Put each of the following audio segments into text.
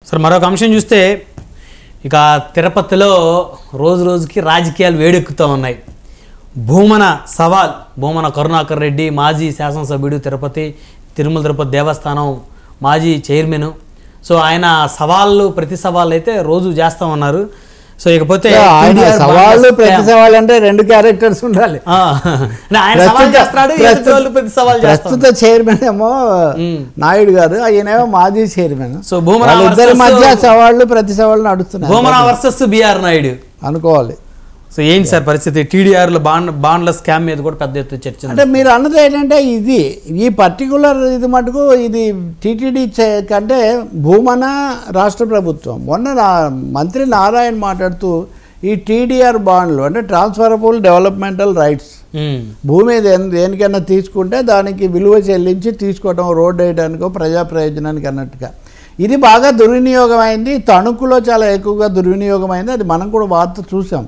సరే మరొక అంశం చూస్తే ఇక తిరుపతిలో రోజు రోజుకి రాజకీయాలు వేడెక్కుతూ ఉన్నాయి. భూమన కరుణాకర్ రెడ్డి మాజీ శాసనసభ్యుడు, తిరుమల తిరుపతి దేవస్థానం మాజీ చైర్మన్. సో ఆయన ప్రతి సవాళ్ళు అయితే రోజు చేస్తూ ఉన్నారు. సో ఇకపోతే సవాళ్ళు ప్రతి సవాళ్ళు అంటే రెండు క్యారెక్టర్స్ ఉండాలి. ప్రస్తుత చైర్మన్ ఏమో నాయుడు గారు, ఆయనేమో మాజీ చైర్మన్. సో ఇద్దరి మధ్య సవాళ్ళు ప్రతి సవాళ్ళు నడుస్తున్నాయి. భూమన వర్సెస్ బిఆర్ నాయుడు అనుకోవాలి. సో ఏంటి సార్ పరిస్థితి? టీడీఆర్లో బాండ్ల స్కామ్ మీద కూడా పెద్ద ఎత్తున చర్చ. అంటే మీరు అన్నది ఏంటంటే ఈ పర్టికులర్ ఇది మటుకు ఇది టీటీడీ కంటే భూమన రాష్ట్ర ప్రభుత్వం. మొన్న మంత్రి నారాయణ మాట్లాడుతూ ఈ టీడీఆర్ బాండ్లు అంటే ట్రాన్స్ఫరబుల్ డెవలప్మెంటల్ రైట్స్, భూమి దేనికైనా తీసుకుంటే దానికి విలువ చెల్లించి తీసుకోవడం, రోడ్డు వేయడానికో ప్రజా ప్రయోజనానికి అన్నట్టుగా ఇది బాగా దుర్వినియోగం అయింది. తణుకులో చాలా ఎక్కువగా దుర్వినియోగం అయింది. అది మనం కూడా వార్త చూసాం.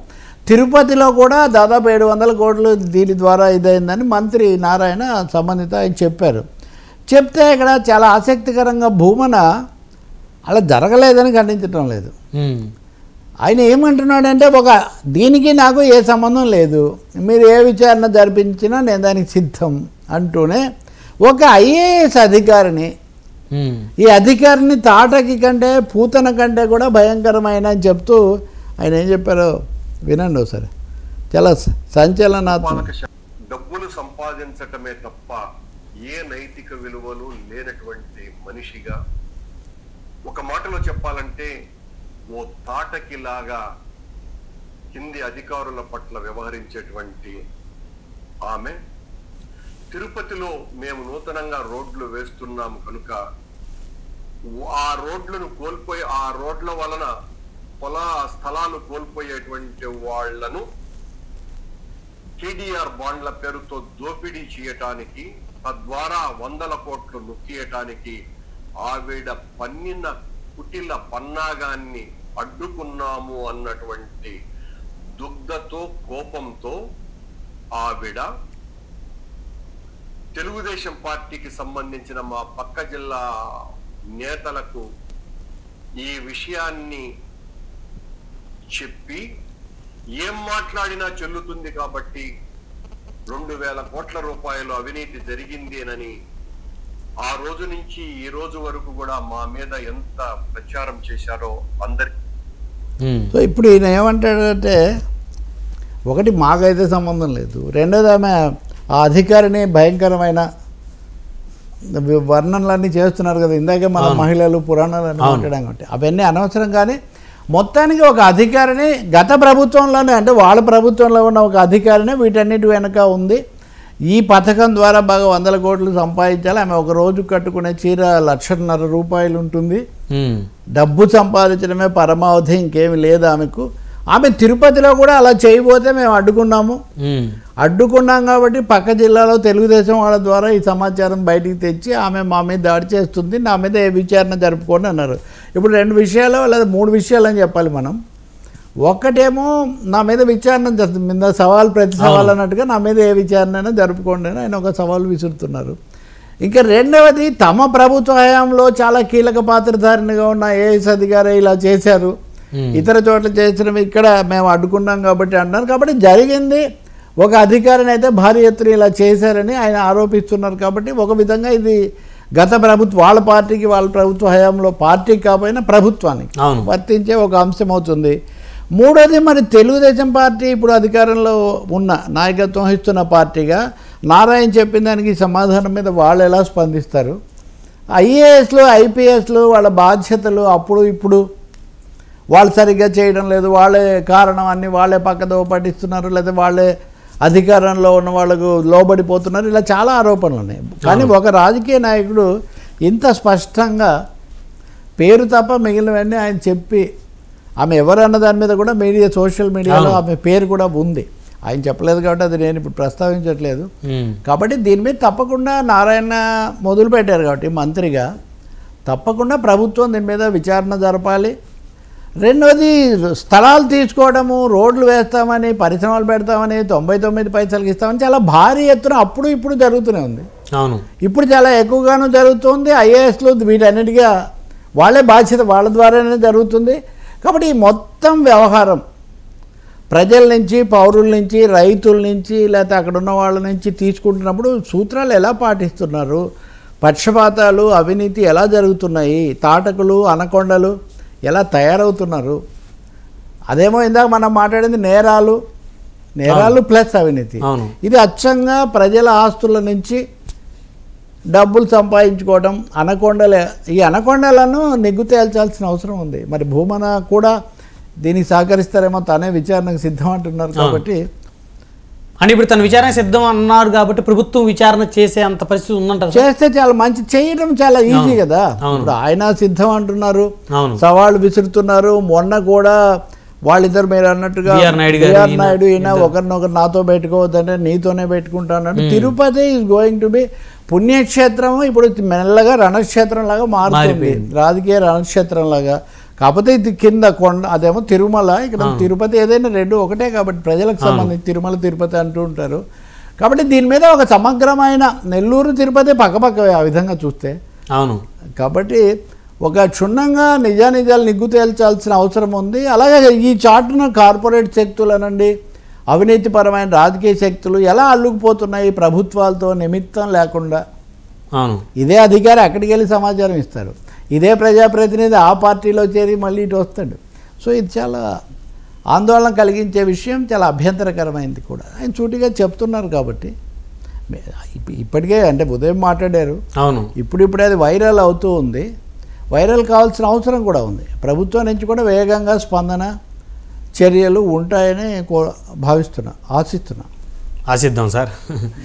తిరుపతిలో కూడా దాదాపు 700 కోట్లు దీని ద్వారా ఇదైందని మంత్రి నారాయణ సంబంధిత ఆయన చెప్పారు. చెప్తే ఇక్కడ చాలా ఆసక్తికరంగా భూమన అలా జరగలేదని ఖండించడం లేదు. ఆయన ఏమంటున్నాడంటే దీనికి నాకు ఏ సంబంధం లేదు, మీరు ఏ విచారణ జరిపించినా నేను దానికి సిద్ధం అంటూనే ఒక ఐఏఎస్ అధికారిని, ఈ అధికారిని తాటకి కంటే పూతన కంటే కూడా భయంకరమైన అని చెప్తూ ఆయన ఏం చెప్పారో వినండి ఒకసారి. చాలా సంచలనాత్మక. డబ్బులు సంపాదించటమే తప్ప ఏ నైతిక విలువలు లేనటువంటి మనిషిగా, ఒక మాటలో చెప్పాలంటే ఓ తాటకిలాగా కింది అధికారుల పట్ల వ్యవహరించేటువంటి ఆమె తిరుపతిలో మేము నూతనంగా రోడ్లు వేస్తున్నాము కనుక ఆ రోడ్లను కోల్పోయి ఆ రోడ్ల వలన స్థలాలు కోల్పోయేటువంటి వాళ్లను టీడీఆర్ బాండ్ల పేరుతో దోపిడీ చేయటానికి, తద్వారా 100 కోట్లు నొక్కియటానికి ఆవిడ పన్నిన కుటిల పన్నాగాన్ని అడ్డుకున్నాము అన్నటువంటి దుగ్ధతో కోపంతో ఆవిడ తెలుగుదేశం పార్టీకి సంబంధించిన మా పక్క జిల్లా నేతలకు ఈ విషయాన్ని చెప్పి ఏం మాట్లాడినా చెల్లుతుంది కాబట్టి 2000 కోట్ల రూపాయలు అవినీతి జరిగిందేనని ఆ రోజు నుంచి ఈ రోజు వరకు కూడా మా మీద ఎంత ప్రచారం చేశారో అందరికి. సో ఇప్పుడు ఈయన ఏమంటాడంటే, ఒకటి మాకైతే సంబంధం లేదు, రెండోది ఆమె ఆ అధికారిని భయంకరమైన వర్ణనలన్నీ చేస్తున్నారు కదా. ఇందాకే మన మహిళలు పురాణాలన్నీ మాట్లాడాం కాబట్టి అవన్నీ అనవసరం. కానీ మొత్తానికి ఒక అధికారిని గత ప్రభుత్వంలోనే, అంటే వాళ్ళ ప్రభుత్వంలో ఉన్న ఒక అధికారిని వీటన్నిటి వెనక ఉంది. ఈ పథకం ద్వారా బాగా 100 కోట్లు సంపాదించాలి. ఆమె ఒక రోజు కట్టుకునే చీర 1,50,000 రూపాయలు ఉంటుంది. డబ్బు సంపాదించడమే పరమావధి, ఇంకేమి లేదు ఆమెకు. ఆమె తిరుపతిలో కూడా అలా చేయబోతే మేము అడ్డుకున్నాం కాబట్టి పక్క జిల్లాలో తెలుగుదేశం వాళ్ళ ద్వారా ఈ సమాచారం బయటికి తెచ్చి ఆమె మా మీద దాడి చేస్తుంది, నా మీద ఏ విచారణ జరుపుకోండి అన్నారు. ఇప్పుడు 2 విషయాలు లేదా 3 విషయాలు అని చెప్పాలి మనం. ఒక్కటేమో నా మీద విచారణ మీద సవాల్ ప్రతి సవాల్ అన్నట్టుగా నా మీద ఏ విచారణ అయినా జరుపుకోండి అని ఆయన ఒక సవాల్ విసురుతున్నారు. ఇంకా రెండవది, తమ ప్రభుత్వ హయాంలో చాలా కీలక పాత్రధారినిగా ఉన్న ఏఎస్ అధికారి ఇలా చేశారు, ఇతర చోట్ల చేసినవి ఇక్కడ మేము అడ్డుకున్నాం కాబట్టి అన్నారు. కాబట్టి జరిగింది ఒక అధికారిని అయితే భారీ ఎత్తున ఇలా చేశారని ఆయన ఆరోపిస్తున్నారు. కాబట్టి ఒక విధంగా ఇది గత వాళ్ళ పార్టీకి, వాళ్ళ ప్రభుత్వ హయాంలో పార్టీకి కాకపోయినా ప్రభుత్వానికి వర్తించే ఒక అంశం అవుతుంది. మూడోది, మరి తెలుగుదేశం పార్టీ ఇప్పుడు అధికారంలో ఉన్న నాయకత్వం వహిస్తున్న పార్టీగా నారాయణ చెప్పిన దానికి సమాధానం మీద వాళ్ళు ఎలా స్పందిస్తారు? ఐఏఎస్లు ఐపీఎస్లు వాళ్ళ బాధ్యతలు అప్పుడు ఇప్పుడు వాళ్ళు సరిగ్గా చేయడం లేదు, వాళ్ళే కారణం, అన్నీ వాళ్ళే పక్కదో పట్టిస్తున్నారు, లేదా వాళ్ళే అధికారంలో ఉన్న వాళ్ళకు లోబడిపోతున్నారు, ఇలా చాలా ఆరోపణలు ఉన్నాయి. కానీ ఒక రాజకీయ నాయకుడు ఇంత స్పష్టంగా పేరు తప్ప మిగిలినవన్నీ ఆయన చెప్పి, ఆమె ఎవరన్న దాని మీద కూడా సోషల్ మీడియాలో ఆమె పేరు కూడా ఉంది. ఆయన చెప్పలేదు కాబట్టి అది నేను ఇప్పుడు ప్రస్తావించట్లేదు. కాబట్టి దీని మీద తప్పకుండా నారాయణ మొదలు పెట్టారు కాబట్టి మంత్రిగా తప్పకుండా ప్రభుత్వం దీని మీద విచారణ జరపాలి. రెండోది, స్థలాలు తీసుకోవడము, రోడ్లు వేస్తామని, పరిశ్రమలు పెడతామని, 99 పైసలకి ఇస్తామని చాలా భారీ ఎత్తున అప్పుడు ఇప్పుడు జరుగుతూనే ఉంది. ఇప్పుడు చాలా ఎక్కువగానూ జరుగుతుంది. ఐఏఎస్లు వీటన్నిటిగా వాళ్ళే బాధ్యత, వాళ్ళ ద్వారానే జరుగుతుంది. కాబట్టి ఈ మొత్తం వ్యవహారం ప్రజల నుంచి, పౌరుల నుంచి, రైతుల నుంచి, లేకపోతే అక్కడ ఉన్న వాళ్ళ నుంచి తీసుకుంటున్నప్పుడు సూత్రాలు ఎలా పాటిస్తున్నారు, పక్షపాతాలు, అవినీతి ఎలా జరుగుతున్నాయి, తాటకులు, అనకొండలు ఎలా తయారవుతున్నారు, అదేమో ఇందాక మనం మాట్లాడింది నేరాలు ప్లస్ అవినీతి. ఇది అచ్చంగా ప్రజల ఆస్తుల నుంచి డబ్బులు సంపాదించుకోవడం, ఈ అనకొండలను నిగ్గు తేల్చాల్సిన అవసరం ఉంది. మరి భూమన కూడా దీనికి సహకరిస్తారేమో, తనే విచారణకు సిద్ధం అంటున్నారు. కాబట్టి అంటే ఇప్పుడు తన విచారణ సిద్ధం అన్నారు కాబట్టి ప్రభుత్వం విచారణ చేసే అంత పరిస్థితి ఉందంటారు. చేస్తే చాలా మంచి, చేయడం చాలా ఈజీ కదా. ఇప్పుడు ఆయన సిద్ధం అంటున్నారు, సవాళ్ళు విసురుతున్నారు. మొన్న కూడా వాళ్ళిద్దరు మీరు అన్నట్టుగా బిఆర్ నాయుడు ఈయన ఒకరినొకరు నాతో పెట్టుకోవద్దంటే నీతోనే పెట్టుకుంటాను. Tirupati is going to be పుణ్యక్షేత్రం. ఇప్పుడు మెల్లగా రణక్షేత్రం లాగా మారుతుంది, రాజకీయ రణక్షేత్రం లాగా. కాకపోతే ఇది కింద కొండ, అదేమో తిరుమల, ఇక్కడ తిరుపతి. ఏదైనా రెండు ఒకటే కాబట్టి ప్రజలకు సంబంధించి తిరుమల తిరుపతి అంటూ ఉంటారు. కాబట్టి దీని మీద ఒక సమగ్రమైన, నెల్లూరు తిరుపతి పక్కపక్కవే ఆ విధంగా చూస్తే. అవును. కాబట్టి ఒక క్షుణ్ణంగా నిజానిజాలు నిగ్గు తేల్చాల్సిన అవసరం ఉంది. అలాగే ఈ చాటున కార్పొరేట్ శక్తులు అనండి, అవినీతిపరమైన రాజకీయ శక్తులు ఎలా అల్లుకుపోతున్నాయి ప్రభుత్వాలతో నిమిత్తం లేకుండా. ఇదే అధికారి అక్కడికి వెళ్ళి సమాచారం ఇస్తారు, ఇదే ప్రజాప్రతినిధి ఆ పార్టీలో చేరి మళ్ళీ ఇటు వస్తాడు. సో ఇది చాలా ఆందోళన కలిగించే విషయం, చాలా అభ్యంతరకరమైంది కూడా. ఆయన సూటిగా చెప్తున్నారు. కాబట్టి ఇప్పటికే అంటే ఉదయం మాట్లాడారు, ఇప్పుడిప్పుడే అది వైరల్ అవుతూ ఉంది. వైరల్ కావాల్సిన అవసరం కూడా ఉంది. ప్రభుత్వం నుంచి కూడా వేగంగా స్పందన చర్యలు ఉంటాయని ఆశిద్దాం సార్.